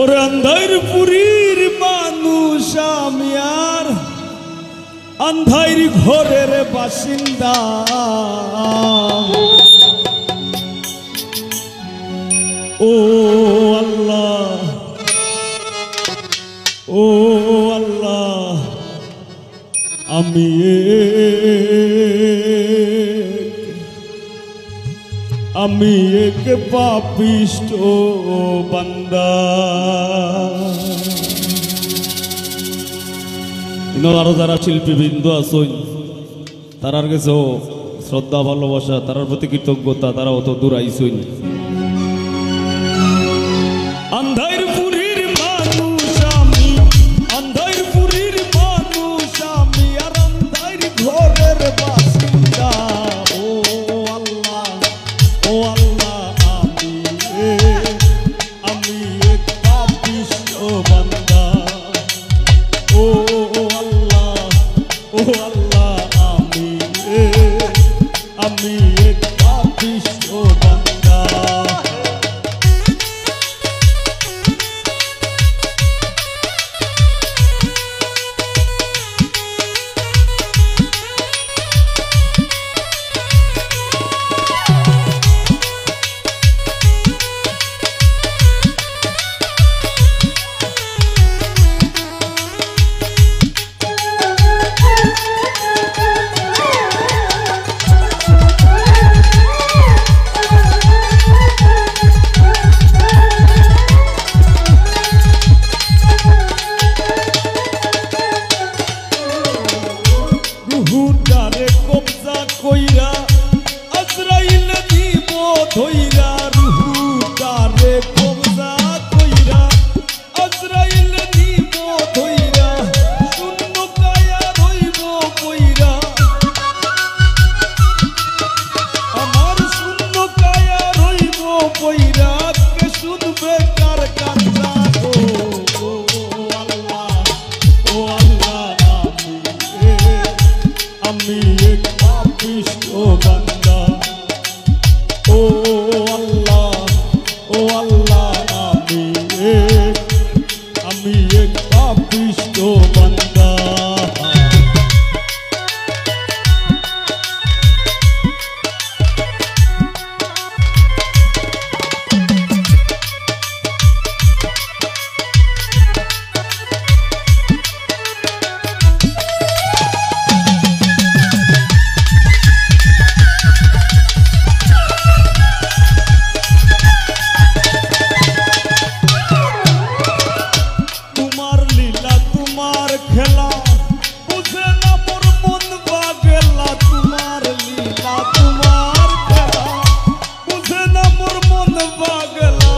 ওরে আন্ধারপুরীর মানুষ আমি আর আন্ধার ঘরের বাসিন্দা। ও আল্লাহ, ও আল্লাহ, আমি এক পাপিষ্ট বান্দা। আরো যারা শিল্পীবৃন্দ আছেন তারার কাছে শ্রদ্ধা ভালোবাসা, তারার প্রতি কৃতজ্ঞতা, তারা অত দূর আইসেন। আন্ধারপুরীর মানুষ আমি, আন্ধারপুরীর মানুষ আমি আর আন্ধার ঘরের বাসিন্দা। ও আল্লাহ, ও আল্লাহ, আমি এক পাপিষ্ট বান্দা। ও আল্লাহ, ও আল্লাহ, আমি এক পাপিষ্ট বান্দা। রুহুটারে কবজা কইরা আজরাইল দিব ধইরা, রুহুটারে কবজা কইরা আজরাইল দিব ধইরা, শূন্য কায়া রইব কইরা, আমার শূন্য কায়া রইব কইরা, কে শুনবে কার কান্না গো। আমি এক পাপিষ্ট বান্দা। ও আল্লাহ, ও আল্লাহ, আমি এক পাপিষ্ট বান্দা। খেলা বুঝে না মোর মন পাগলা, তোমার লীলা তোমার খেলা বুঝে না মোর মন পাগলা,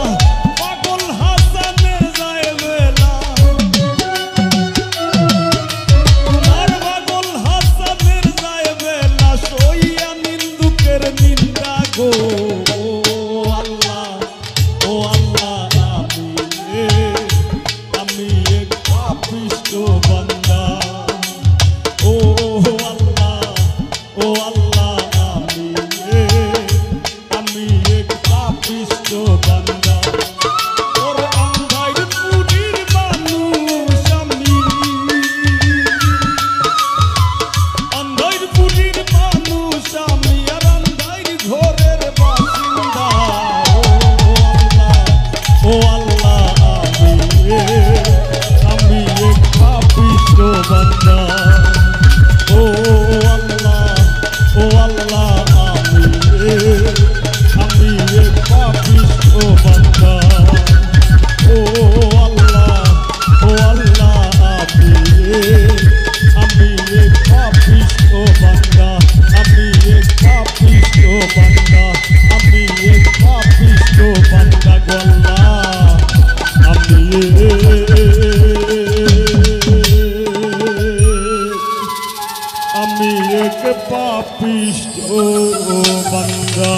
পাগল হাসানের যায় বেলা, তোমার পাগল হাসানের যায় বেলা, সইয়া নিন্দুকের নিন্দা গো। ও আল্লাহ, ও আল্লাহ, আমি এক পাপিষ্ট বান্দা। ও আল্লাহ, ও আল্লাহ, আমি এক পাপিষ্ট বান্দা। ওর আন্ধারপুরীর মানুষ আমি, আন্ধারপুরীর মানুষ আমি আর আন্ধার ঘরের বাসিন্দা। ও আল্লাহ, আমি এক পাপিষ্ট বান্দা। ও আল্লাহ, ও আল্লাহ, আমি এক পাপিষ্ট বান্দা। ও আল্লাহ, ও আল্লাহ, আমি এক পাপিষ্ট বান্দা। আমি এক পাপিষ্ট বান্দা। আমি এক পাপিষ্ট বান্দা গো আল্লাহ, আমি এক পাপিষ্ট বান্দা।